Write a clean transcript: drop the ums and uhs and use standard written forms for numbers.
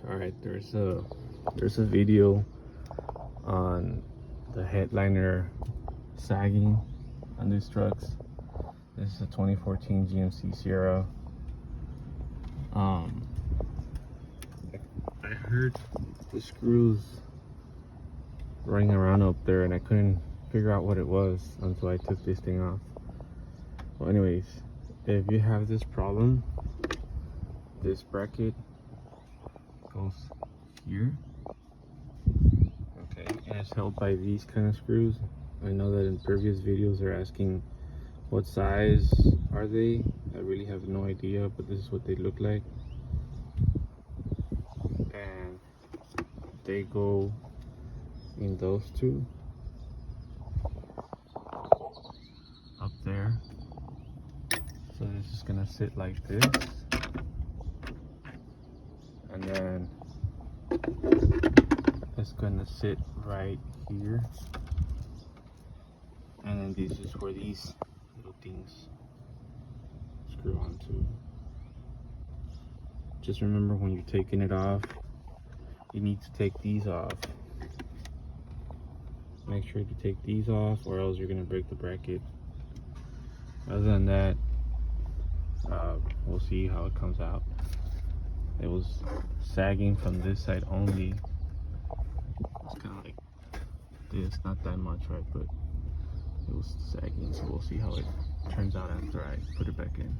All right, there's a video on the headliner sagging on these trucks. This is a 2014 GMC Sierra. I heard the screws running around up there and I couldn't figure out what it was until I took this thing off. Well, anyways, if you have this problem, this bracket goes here, okay, and it's held by these kind of screws. I know that in previous videos they're asking what size are they. I really have no idea, but this is what they look like, and they go in those two up there. So this is gonna sit like this, and then it's gonna sit right here, and then this is where these little things screw onto. Just remember, when you're taking it off, you need to take these off. Make sure to take these off, or else you're gonna break the bracket. Other than that, we'll see how it comes out. It was sagging from this side only. It's kind of like this, not that much, right? But it was sagging, so we'll see how it turns out after I put it back in.